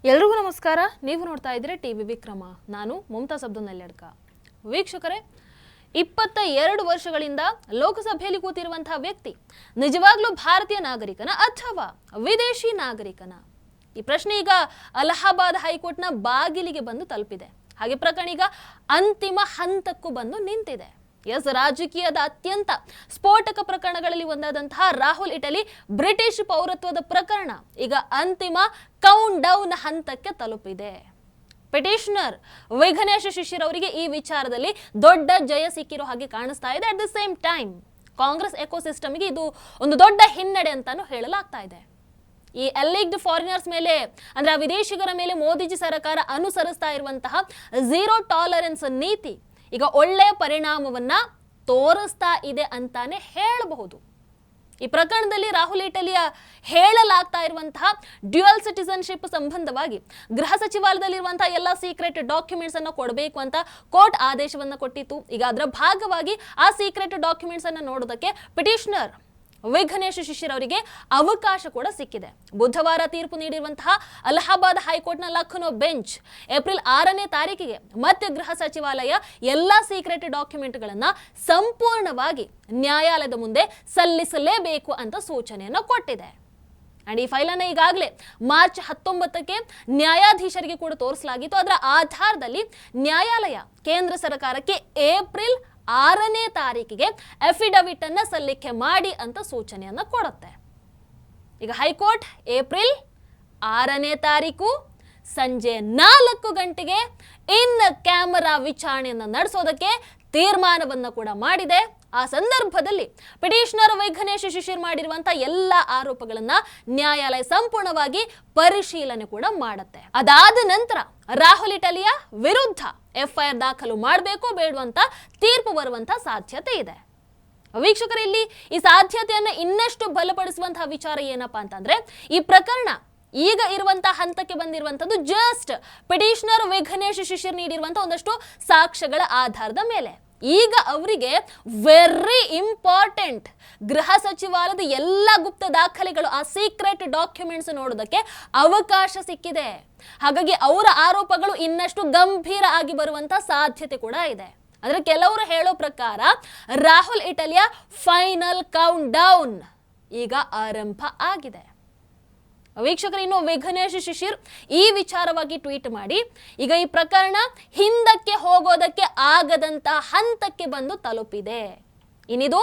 ಎಲ್ರಿಗೂ ನಮಸ್ಕಾರ. ನೀವು ನೋಡ್ತಾ ಇದ್ರೆ ಟಿವಿ ವಿಕ್ರಮ. ನಾನು ಮುಮ್ತಾಜ್ ಅಬ್ದುಲ್ ನೆಲ್ಯಡ್ಕ. ವೀಕ್ಷಕರೇ, 22 ವರ್ಷಗಳಿಂದ ಲೋಕಸಭೆಯಲ್ಲಿ ಕೂತಿರುವಂತಹ ವ್ಯಕ್ತಿ ನಿಜವಾಗ್ಲೂ ಭಾರತೀಯ ನಾಗರಿಕನ ಅಥವಾ ವಿದೇಶಿ ನಾಗರಿಕನ? ಈ ಪ್ರಶ್ನೆ ಈಗ ಅಲಹಾಬಾದ್ ಹೈಕೋರ್ಟ್ನ ಬಾಗಿಲಿಗೆ ಬಂದು ತಲುಪಿದೆ. ಹಾಗೆ ಪ್ರಕರಣ ಈಗ ಅಂತಿಮ ಹಂತಕ್ಕೂ ಬಂದು ನಿಂತಿದೆ. ರಾಜಕೀಯದ ಅತ್ಯಂತ ಸ್ಫೋಟಕ ಪ್ರಕರಣಗಳಲ್ಲಿ ಒಂದಾದಂತಹ ರಾಹುಲ್ ಇಟಲಿ ಬ್ರಿಟಿಷ್ ಪೌರತ್ವದ ಪ್ರಕರಣ ಈಗ ಅಂತಿಮ ಕೌಂಟ್ ಡೌನ್ ಹಂತಕ್ಕೆ ತಲುಪಿದೆ. ಪಿಟಿಷನರ್ ವಿಘ್ನೇಶ್ ಶಿಶಿರ್ ಅವರಿಗೆ ಈ ವಿಚಾರದಲ್ಲಿ ದೊಡ್ಡ ಜಯ ಸಿಕ್ಕಿರೋ ಹಾಗೆ ಕಾಣಿಸ್ತಾ ಇದೆ. At the same time Congress ಎಕೋಸಿಸ್ಟಮ್ಗೆ ಇದು ಒಂದು ದೊಡ್ಡ ಹಿನ್ನಡೆ ಅಂತಾನು ಹೇಳಲಾಗ್ತಾ ಇದೆ. ಈ ಎಲಿಗ್ಡ್ ಫಾರಿನರ್ಸ್ ಮೇಲೆ ಅಂದ್ರೆ ವಿದೇಶಿಗರ ಮೇಲೆ ಮೋದಿಜಿ ಸರ್ಕಾರ ಅನುಸರಿಸ್ತಾ ಇರುವಂತಹ ಝೀರೋ ಟಾಲರೆನ್ಸ್ ನೀತಿ ಈಗ ಒಳ್ಳೆಯ ಪರಿಣಾಮವನ್ನ ತೋರಿಸ್ತಾ ಇದೆ ಅಂತಾನೆ ಹೇಳಬಹುದು. ಈ ಪ್ರಕರಣದಲ್ಲಿ ರಾಹುಲ್ ಇಟಲಿಯ ಹೇಳಲಾಗ್ತಾ ಇರುವಂತಹ ಡ್ಯುಯಲ್ ಸಿಟಿಸನ್ಶಿಪ್ ಸಂಬಂಧವಾಗಿ ಗೃಹ ಸಚಿವಾಲಯದಲ್ಲಿರುವಂತಹ ಎಲ್ಲ ಸೀಕ್ರೆಟ್ ಡಾಕ್ಯುಮೆಂಟ್ಸ್ ಅನ್ನು ಕೊಡಬೇಕು ಅಂತ ಕೋರ್ಟ್ ಆದೇಶವನ್ನ ಕೊಟ್ಟಿತ್ತು. ಈಗ ಅದರ ಭಾಗವಾಗಿ ಆ ಸೀಕ್ರೆಟ್ ಡಾಕ್ಯುಮೆಂಟ್ಸ್ ಅನ್ನು ನೋಡೋದಕ್ಕೆ ಪಿಟಿಷನರ್ ವಿಘ್ನೇಶ್ ಶಿಶಿರ್ ಅವರಿಗೆ ಅವಕಾಶ ಕೂಡ ಸಿಕ್ಕಿದೆ. ಬುಧವಾರ ತೀರ್ಪು ನೀಡಿರುವಂತಹ ಅಲಹಾಬಾದ್ ಹೈಕೋರ್ಟ್ನ ಲಖನೌ ಬೆಂಚ್ ಏಪ್ರಿಲ್ 6ನೇ ತಾರೀಕಿಗೆ ಮತ್ತೆ ಗೃಹ ಸಚಿವಾಲಯ ಎಲ್ಲಾ ಸೀಕ್ರೆಟ್ ಡಾಕ್ಯುಮೆಂಟ್ಗಳನ್ನ ಸಂಪೂರ್ಣವಾಗಿ ನ್ಯಾಯಾಲಯದ ಮುಂದೆ ಸಲ್ಲಿಸಲೇಬೇಕು ಅಂತ ಸೂಚನೆಯನ್ನು ಕೊಟ್ಟಿದೆ. ಅಂಡ್ ಈ ಫೈಲನ್ನು ಈಗಾಗಲೇ ಮಾರ್ಚ್ 19ಕ್ಕೆ ನ್ಯಾಯಾಧೀಶರಿಗೆ ಕೂಡ ತೋರಿಸಲಾಗಿತ್ತು. ಅದರ ಆಧಾರದಲ್ಲಿ ನ್ಯಾಯಾಲಯ ಕೇಂದ್ರ ಸರ್ಕಾರಕ್ಕೆ ಏಪ್ರಿಲ್ 6ನೇ ತಾರೀಕಿಗೆ ಅಫಿಡವಿಟ್ ಅನ್ನ ಸಲ್ಲಿಕೆ ಮಾಡಿ ಅಂತ ಸೂಚನೆಯನ್ನ ಕೊಡುತ್ತೆ. ಈಗ ಹೈಕೋರ್ಟ್ ಏಪ್ರಿಲ್ 6ನೇ ತಾರೀಕು ಸಂಜೆ 4 ಗಂಟೆಗೆ ಇನ್ ಕ್ಯಾಮರಾ ವಿಚಾರಣೆಯನ್ನು ನಡೆಸೋದಕ್ಕೆ ತೀರ್ಮಾನವನ್ನ ಕೂಡ ಮಾಡಿದೆ. ಆ ಸಂದರ್ಭದಲ್ಲಿ ಪಿಟಿಷನರ್ ವಿಘ್ನೇಶ್ ಶಿಶಿರ್ ಮಾಡಿರುವಂತಹ ಎಲ್ಲ ಆರೋಪಗಳನ್ನ ನ್ಯಾಯಾಲಯ ಸಂಪೂರ್ಣವಾಗಿ ಪರಿಶೀಲನೆ ಕೂಡ ಮಾಡುತ್ತೆ. ಅದಾದ ನಂತರ ರಾಹುಲ್ ಇಟಲಿಯ ವಿರುದ್ಧ ಎಫ್ಐಆರ್ ದಾಖಲು ಮಾಡಬೇಕು ಬೇಡುವಂತ ತೀರ್ಪು ಬರುವಂತ ಸಾಧ್ಯತೆ ಇದೆ. ವೀಕ್ಷಕರು, ಇಲ್ಲಿ ಈ ಸಾಧ್ಯತೆಯನ್ನ ಇನ್ನಷ್ಟು ಬಲಪಡಿಸುವಂತಹ ವಿಚಾರ ಏನಪ್ಪಾ ಅಂತಂದ್ರೆ, ಈ ಪ್ರಕರಣ ಈಗ ಇರುವಂತಹ ಹಂತಕ್ಕೆ ಬಂದಿರುವಂತದ್ದು ಜಸ್ಟ್ ಪಿಟಿಷನರ್ ವಿಘ್ನೇಶ್ ಶಿಶಿರ್ ನೀಡಿರುವಂತಹ ಒಂದಷ್ಟು ಸಾಕ್ಷ್ಯಗಳ ಆಧಾರದ ಮೇಲೆ. ಈಗ ಅವರಿಗೆ ವೆರಿ ಇಂಪಾರ್ಟೆಂಟ್ ಗೃಹ ಸಚಿವಾಲಯದ ಎಲ್ಲ ಗುಪ್ತ ದಾಖಲೆಗಳು, ಆ ಸೀಕ್ರೆಟ್ ಡಾಕ್ಯುಮೆಂಟ್ಸ್ ನೋಡೋದಕ್ಕೆ ಅವಕಾಶ ಸಿಕ್ಕಿದೆ. ಹಾಗಾಗಿ ಅವರ ಆರೋಪಗಳು ಇನ್ನಷ್ಟು ಗಂಭೀರ ಆಗಿ ಬರುವಂತ ಸಾಧ್ಯತೆ ಕೂಡ ಇದೆ. ಅಂದ್ರೆ ಕೆಲವರು ಹೇಳೋ ಪ್ರಕಾರ ರಾಹುಲ್ ಇಟಲಿಯ ಫೈನಲ್ ಕೌಂಟ್ ಡೌನ್ ಈಗ ಆರಂಭ ಆಗಿದೆ. ವೀಕ್ಷಕರು, ಇನ್ನು ವಿಘ್ನೇಶ್ ಶಿಶಿರ್ ಈ ವಿಚಾರವಾಗಿ ಟ್ವೀಟ್ ಮಾಡಿ ಈಗ ಈ ಪ್ರಕರಣ ಹಿಂದಕ್ಕೆ ಹೋಗೋದಕ್ಕೆ ಆಗದಂತ ಹಂತಕ್ಕೆ ಬಂದು ತಲುಪಿದೆ. ಇನ್ನಿದು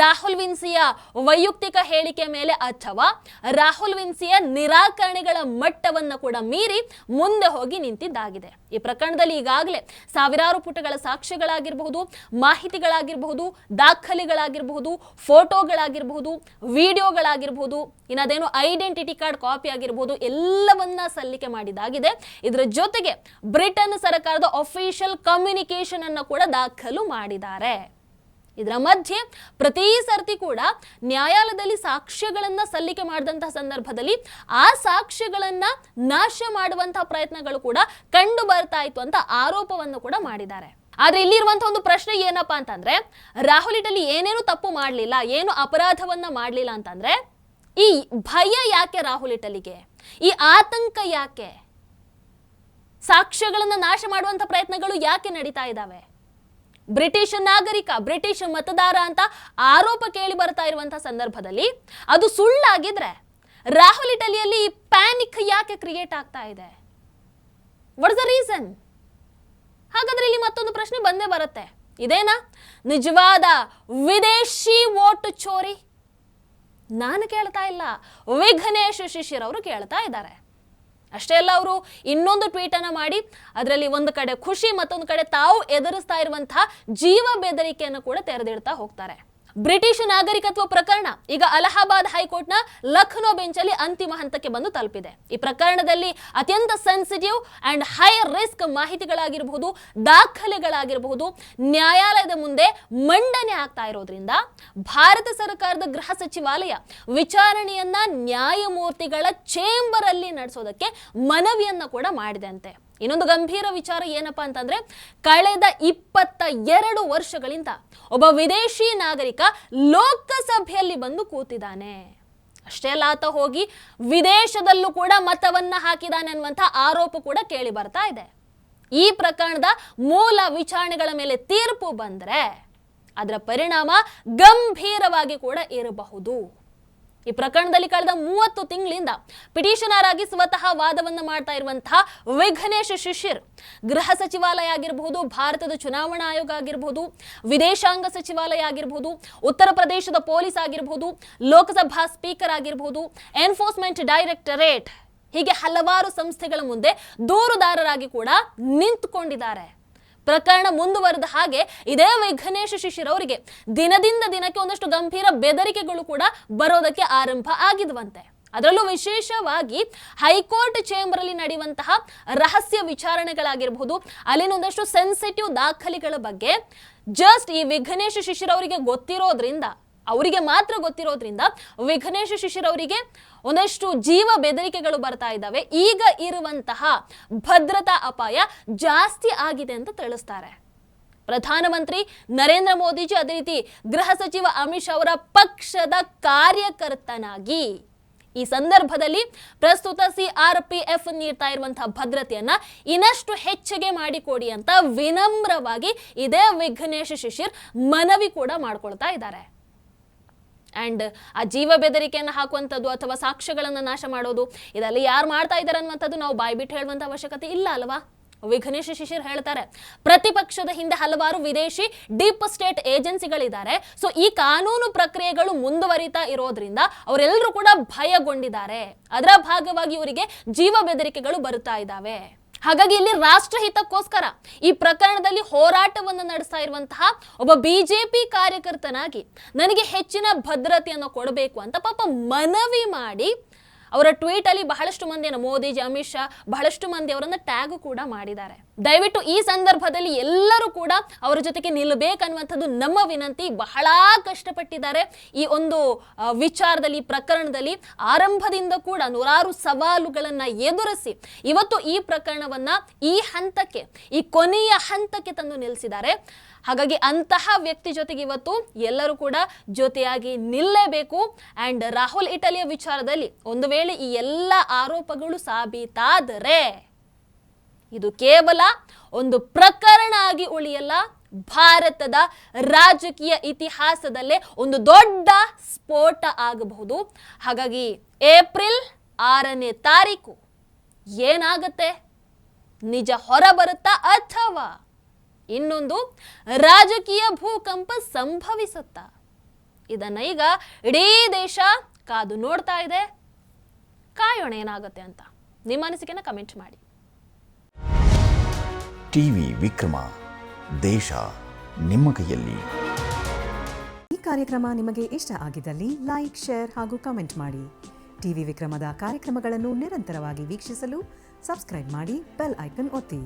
ರಾಹುಲ್ ವಿನ್ಸಿಯ ವೈಯಕ್ತಿಕ ಹೇಳಿಕೆ ಮೇಲೆ ಅಥವಾ ರಾಹುಲ್ ವಿನ್ಸಿಯ ನಿರಾಕರಣೆಗಳ ಮಟ್ಟವನ್ನು ಕೂಡ ಮೀರಿ ಮುಂದೆ ಹೋಗಿ ನಿಂತಿದ್ದಾಗಿದೆ. ಈ ಪ್ರಕರಣದಲ್ಲಿ ಈಗಾಗಲೇ ಸಾವಿರಾರು ಪುಟಗಳ ಸಾಕ್ಷ್ಯಗಳಾಗಿರಬಹುದು, ಮಾಹಿತಿಗಳಾಗಿರಬಹುದು, ದಾಖಲೆಗಳಾಗಿರಬಹುದು, ಫೋಟೋಗಳಾಗಿರಬಹುದು, ವಿಡಿಯೋಗಳಾಗಿರಬಹುದು, ಇನ್ನದೇನು ಐಡೆಂಟಿಟಿ ಕಾರ್ಡ್ ಕಾಪಿ ಆಗಿರಬಹುದು, ಎಲ್ಲವನ್ನ ಸಲ್ಲಿಕೆ ಮಾಡಿದಾಗಿದೆ. ಇದರ ಜೊತೆಗೆ ಬ್ರಿಟನ್ ಸರ್ಕಾರದ ಅಫಿಷಿಯಲ್ ಕಮ್ಯುನಿಕೇಶನ್ ಅನ್ನು ಕೂಡ ದಾಖಲು ಮಾಡಿದ್ದಾರೆ. ಇದರ ಮಧ್ಯೆ ಪ್ರತಿ ಸರ್ತಿ ಕೂಡ ನ್ಯಾಯಾಲಯದಲ್ಲಿ ಸಾಕ್ಷ್ಯಗಳನ್ನ ಸಲ್ಲಿಕೆ ಮಾಡಿದಂತಹ ಸಂದರ್ಭದಲ್ಲಿ ಆ ಸಾಕ್ಷ್ಯಗಳನ್ನ ನಾಶ ಮಾಡುವಂತಹ ಪ್ರಯತ್ನಗಳು ಕೂಡ ಕಂಡು ಬರ್ತಾ ಇತ್ತು ಅಂತ ಆರೋಪವನ್ನು ಕೂಡ ಮಾಡಿದ್ದಾರೆ. ಆದ್ರೆ ಇಲ್ಲಿರುವಂತಹ ಒಂದು ಪ್ರಶ್ನೆ ಏನಪ್ಪಾ ಅಂತಂದ್ರೆ, ರಾಹುಲ್ ಇಟಲಿ ಏನೇನು ತಪ್ಪು ಮಾಡಲಿಲ್ಲ, ಏನು ಅಪರಾಧವನ್ನ ಮಾಡಲಿಲ್ಲ ಅಂತಂದ್ರೆ, ಈ ಭಯ ಯಾಕೆ ರಾಹುಲ್ ಇಟಲಿಗೆ? ಈ ಆತಂಕ ಯಾಕೆ? ಸಾಕ್ಷ್ಯಗಳನ್ನ ನಾಶ ಮಾಡುವಂತ ಪ್ರಯತ್ನಗಳು ಯಾಕೆ ನಡೀತಾ ಇದ್ದಾವೆ? ಬ್ರಿಟಿಷ್ ನಾಗರಿಕ, ಬ್ರಿಟಿಷ್ ಮತದಾರ ಅಂತ ಆರೋಪ ಕೇಳಿ ಬರ್ತಾ ಇರುವಂತಹ ಸಂದರ್ಭದಲ್ಲಿ ಅದು ಸುಳ್ಳಾಗಿದ್ರೆ ರಾಹುಲ್ ಇಟಲಿಯಲ್ಲಿ ಪ್ಯಾನಿಕ್ ಯಾಕೆ ಕ್ರಿಯೇಟ್ ಆಗ್ತಾ ಇದೆ? What is the reason? ಹಾಗಾದ್ರೆ ಇಲ್ಲಿ ಮತ್ತೊಂದು ಪ್ರಶ್ನೆ ಬಂದೇ ಬರುತ್ತೆ. ಇದೇನಾ ನಿಜವಾದ ವಿದೇಶಿ ವೋಟ್ ಚೋರಿ? ನಾನು ಕೇಳ್ತಾ ಇಲ್ಲ, ವಿಘ್ನೇಶ್ ಶಿಶಿರ್ ಅವರು ಕೇಳ್ತಾ ಇದ್ದಾರೆ. ಅಷ್ಟೇ ಅಲ್ಲ, ಅವರು ಇನ್ನೊಂದು ಟ್ವೀಟ್ ಅನ್ನ ಮಾಡಿ ಅದರಲ್ಲಿ ಒಂದು ಕಡೆ ಖುಷಿ, ಮತ್ತೊಂದು ಕಡೆ ತಾವು ಎದುರಿಸ್ತಾ ಇರುವಂತಹ ಜೀವ ಬೆದರಿಕೆಯನ್ನು ಕೂಡ ತೆರೆದಿಡ್ತಾ ಹೋಗ್ತಾರೆ. ಬ್ರಿಟಿಷ್ ನಾಗರಿಕತ್ವ ಪ್ರಕರಣ ಈಗ ಅಲಹಾಬಾದ್ ಹೈಕೋರ್ಟ್ನ ಲಖನೌ ಬೆಂಚ್ ಅಲ್ಲಿ ಅಂತಿಮ ಹಂತಕ್ಕೆ ಬಂದು ತಲುಪಿದೆ. ಈ ಪ್ರಕರಣದಲ್ಲಿ ಅತ್ಯಂತ ಸೆನ್ಸಿಟಿವ್ ಅಂಡ್ ಹೈ ರಿಸ್ಕ್ ಮಾಹಿತಿಗಳಾಗಿರಬಹುದು, ದಾಖಲೆಗಳಾಗಿರಬಹುದು ನ್ಯಾಯಾಲಯದ ಮುಂದೆ ಮಂಡನೆ ಆಗ್ತಾ ಇರೋದ್ರಿಂದ ಭಾರತ ಸರ್ಕಾರದ ಗೃಹ ಸಚಿವಾಲಯ ವಿಚಾರಣೆಯನ್ನ ನ್ಯಾಯಮೂರ್ತಿಗಳ ಚೇಂಬರ್ ಅಲ್ಲಿ ನಡೆಸೋದಕ್ಕೆ ಮನವಿಯನ್ನ ಕೂಡ ಮಾಡಿದೆ ಅಂತೆ. ಇನ್ನೊಂದು ಗಂಭೀರ ವಿಚಾರ ಏನಪ್ಪಾ ಅಂತಂದ್ರೆ, ಕಳೆದ 22 ವರ್ಷಗಳಿಂದ ಒಬ್ಬ ವಿದೇಶಿ ನಾಗರಿಕ ಲೋಕಸಭೆಯಲ್ಲಿ ಬಂದು ಕೂತಿದ್ದಾನೆ. ಅಷ್ಟೇ ಅಲ್ಲ, ಆತ ಹೋಗಿ ವಿದೇಶದಲ್ಲೂ ಕೂಡ ಮತವನ್ನ ಹಾಕಿದಾನೆ ಅನ್ನುವಂಥ ಆರೋಪ ಕೂಡ ಕೇಳಿ ಬರ್ತಾ ಇದೆ. ಈ ಪ್ರಕರಣದ ಮೂಲ ವಿಚಾರಣೆಗಳ ಮೇಲೆ ತೀರ್ಪು ಬಂದ್ರೆ ಅದರ ಪರಿಣಾಮ ಗಂಭೀರವಾಗಿ ಕೂಡ ಇರಬಹುದು. ಈ ಪ್ರಕರಣದಲ್ಲಿ ಕಳೆದ 30 ತಿಂಗಳಿಂದ ಪಿಟಿಷನರ್ ಆಗಿ ಸ್ವತಃ ವಾದವನ್ನು ಮಾಡ್ತಾ ಇರುವಂತಹ ವಿಘ್ನೇಶ್ ಶಿಶಿರ್ ಗೃಹ ಸಚಿವಾಲಯ ಆಗಿರಬಹುದು, ಭಾರತದ ಚುನಾವಣಾ ಆಯೋಗ ಆಗಿರಬಹುದು, ವಿದೇಶಾಂಗ ಸಚಿವಾಲಯ ಆಗಿರಬಹುದು, ಉತ್ತರ ಪ್ರದೇಶದ ಪೊಲೀಸ್ ಆಗಿರಬಹುದು, ಲೋಕಸಭಾ ಸ್ಪೀಕರ್ ಆಗಿರಬಹುದು, ಎನ್ಫೋರ್ಸ್ಮೆಂಟ್ ಡೈರೆಕ್ಟರೇಟ್, ಹೀಗೆ ಹಲವಾರು ಸಂಸ್ಥೆಗಳ ಮುಂದೆ ದೂರುದಾರರಾಗಿ ಕೂಡ ನಿಂತುಕೊಂಡಿದ್ದಾರೆ. ಪ್ರಕರಣ ಮುಂದುವರೆದ ಹಾಗೆ ಇದೇ ವಿಘ್ನೇಶ್ ಶಿಶಿರ್ ಅವರಿಗೆ ದಿನದಿಂದ ದಿನಕ್ಕೆ ಒಂದಷ್ಟು ಗಂಭೀರ ಬೆದರಿಕೆಗಳು ಕೂಡ ಬರೋದಕ್ಕೆ ಆರಂಭ ಆಗಿದ್ವಂತೆ. ಅದರಲ್ಲೂ ವಿಶೇಷವಾಗಿ ಹೈಕೋರ್ಟ್ ಚೇಂಬರ್ ಅಲ್ಲಿ ನಡೆಯುವಂತಹ ರಹಸ್ಯ ವಿಚಾರಣೆಗಳಾಗಿರಬಹುದು, ಅಲ್ಲಿನ ಒಂದಷ್ಟು ಸೆನ್ಸಿಟಿವ್ ದಾಖಲೆಗಳ ಬಗ್ಗೆ ಜಸ್ಟ್ ಈ ವಿಘ್ನೇಶ್ ಶಿಶಿರ್ ಅವರಿಗೆ ಗೊತ್ತಿರೋದ್ರಿಂದ, ಅವರಿಗೆ ಮಾತ್ರ ಗೊತ್ತಿರೋದ್ರಿಂದ ವಿಘ್ನೇಶ್ ಶಿಶಿರ್ ಅವರಿಗೆ ಒಂದಷ್ಟು ಜೀವ ಬೆದರಿಕೆಗಳು ಬರ್ತಾ ಇದ್ದಾವೆ. ಈಗ ಇರುವಂತಹ ಭದ್ರತಾ ಅಪಾಯ ಜಾಸ್ತಿ ಆಗಿದೆ ಅಂತ ತಿಳಿಸ್ತಾರೆ. ಪ್ರಧಾನಮಂತ್ರಿ ನರೇಂದ್ರ ಮೋದಿಜಿ, ಅದೇ ರೀತಿ ಗೃಹ ಸಚಿವ ಅಮಿತ್ ಶಾ ಅವರ ಪಕ್ಷದ ಕಾರ್ಯಕರ್ತನಾಗಿ ಈ ಸಂದರ್ಭದಲ್ಲಿ ಪ್ರಸ್ತುತ CRPF ನೀಡ್ತಾ ಇರುವಂತಹ ಭದ್ರತೆಯನ್ನ ಇನ್ನಷ್ಟು ಹೆಚ್ಚಿಗೆ ಮಾಡಿಕೊಡಿ ಅಂತ ವಿನಮ್ರವಾಗಿ ಇದೇ ವಿಘ್ನೇಶ್ ಶಿಶಿರ್ ಮನವಿ ಕೂಡ ಮಾಡ್ಕೊಳ್ತಾ ಇದ್ದಾರೆ. ಅಂಡ್ ಆ ಜೀವ ಬೆದರಿಕೆಯನ್ನು ಹಾಕುವಂಥದ್ದು ಅಥವಾ ಸಾಕ್ಷ್ಯಗಳನ್ನು ನಾಶ ಮಾಡೋದು, ಇದೆಲ್ಲ ಯಾರು ಮಾಡ್ತಾ ಇದ್ದಾರೆ ಅನ್ನುವಂಥದ್ದು ನಾವು ಬಾಯ್ಬಿಟ್ಟು ಹೇಳುವಂಥ ಅವಶ್ಯಕತೆ ಇಲ್ಲ ಅಲ್ವಾ. ವಿಘ್ನೇಶ್ ಶಿಶಿರ್ ಹೇಳ್ತಾರೆ, ಪ್ರತಿಪಕ್ಷದ ಹಿಂದೆ ಹಲವಾರು ವಿದೇಶಿ ಡೀಪ್ ಸ್ಟೇಟ್ ಏಜೆನ್ಸಿಗಳಿದ್ದಾರೆ. ಸೊ ಈ ಕಾನೂನು ಪ್ರಕ್ರಿಯೆಗಳು ಮುಂದುವರಿತಾ ಇರೋದ್ರಿಂದ ಅವರೆಲ್ಲರೂ ಕೂಡ ಭಯಗೊಂಡಿದ್ದಾರೆ. ಅದರ ಭಾಗವಾಗಿ ಇವರಿಗೆ ಜೀವ ಬೆದರಿಕೆಗಳು ಬರುತ್ತಾ ಇದ್ದಾವೆ. ಹಾಗಾಗಿ ಇಲ್ಲಿ ರಾಷ್ಟ್ರಹಿತಕ್ಕೋಸ್ಕರ ಈ ಪ್ರಕರಣದಲ್ಲಿ ಹೋರಾಟವನ್ನು ನಡೆಸ್ತಾ ಇರುವಂತಹ ಒಬ್ಬ ಬಿಜೆಪಿ ಕಾರ್ಯಕರ್ತನಾಗಿ ನನಗೆ ಹೆಚ್ಚಿನ ಭದ್ರತೆಯನ್ನು ಕೊಡಬೇಕು ಅಂತ ಪಾಪ ಮನವಿ ಮಾಡಿ ಅವರ ಟ್ವೀಟ್ ಅಲ್ಲಿ ಬಹಳಷ್ಟು ಮಂದಿಯನ್ನು ಮೋದಿಜಿ, ಅಮಿತ್ ಶಾ ಬಹಳಷ್ಟು ಮಂದಿ ಅವರನ್ನ ಟ್ಯಾಗ್ ಕೂಡ ಮಾಡಿದ್ದಾರೆ. ದಯವಿಟ್ಟು ಈ ಸಂದರ್ಭದಲ್ಲಿ ಎಲ್ಲರೂ ಕೂಡ ಅವರ ಜೊತೆಗೆ ನಿಲ್ಲಬೇಕನ್ನುವಂಥದ್ದು ನಮ್ಮ ವಿನಂತಿ. ಬಹಳ ಕಷ್ಟಪಟ್ಟಿದ್ದಾರೆ ಈ ಒಂದು ವಿಚಾರದಲ್ಲಿ, ಪ್ರಕರಣದಲ್ಲಿ ಆರಂಭದಿಂದ ಕೂಡ ನೂರಾರು ಸವಾಲುಗಳನ್ನ ಎದುರಿಸಿ ಇವತ್ತು ಈ ಪ್ರಕರಣವನ್ನ ಈ ಹಂತಕ್ಕೆ, ಈ ಕೊನೆಯ ಹಂತಕ್ಕೆ ತಂದು ನಿಲ್ಲಿಸಿದ್ದಾರೆ. ಹಾಗಾಗಿ ಅಂತಹ ವ್ಯಕ್ತಿ ಜೊತೆಗೆ ಇವತ್ತು ಎಲ್ಲರೂ ಕೂಡ ಜೊತೆಯಾಗಿ ನಿಲ್ಲೇಬೇಕು. ಅಂಡ್ ರಾಹುಲ್ ಇಟಲಿಯ ವಿಚಾರದಲ್ಲಿ ಒಂದು ವೇಳೆ ಈ ಎಲ್ಲ ಆರೋಪಗಳು ಸಾಬೀತಾದರೆ ಇದು ಕೇವಲ ಒಂದು ಪ್ರಕರಣ ಆಗಿ ಉಳಿಯಲ್ಲ, ಭಾರತದ ರಾಜಕೀಯ ಇತಿಹಾಸದಲ್ಲೇ ಒಂದು ದೊಡ್ಡ ಸ್ಫೋಟ ಆಗಬಹುದು. ಹಾಗಾಗಿ ಏಪ್ರಿಲ್ 6ನೇ ತಾರೀಕು ಏನಾಗುತ್ತೆ, ನಿಜ ಹೊರ ಬರುತ್ತಾ ಅಥವಾ ಇನ್ನೊಂದು ರಾಜಕೀಯ ಭೂಕಂಪ ಸಂಭವಿಸುತ್ತಾ, ಇದನ್ನ ಈಗ ಇಡೀ ದೇಶ ಕಾದು ನೋಡ್ತಾ ಇದೆ. ಕಾಯೋಣ ಏನಾಗುತ್ತೆ ಅಂತ. ನಿಮ್ಮ ಅನಿಸಿಕೆನ ಕಮೆಂಟ್ ಮಾಡಿ. ಟಿವಿ ವಿಕ್ರಮ, ದೇಶ ನಿಮ್ಮ ಕೈಯಲ್ಲಿ. ಈ ಕಾರ್ಯಕ್ರಮ ನಿಮಗೆ ಇಷ್ಟ ಆಗಿದ್ದಲ್ಲಿ ಲೈಕ್, ಶೇರ್ ಹಾಗೂ ಕಮೆಂಟ್ ಮಾಡಿ. ಟಿವಿ ವಿಕ್ರಮದ ಕಾರ್ಯಕ್ರಮಗಳನ್ನು ನಿರಂತರವಾಗಿ ವೀಕ್ಷಿಸಲು ಸಬ್ಸ್ಕ್ರೈಬ್ ಮಾಡಿ, ಬೆಲ್ ಐಕನ್ ಒತ್ತಿ.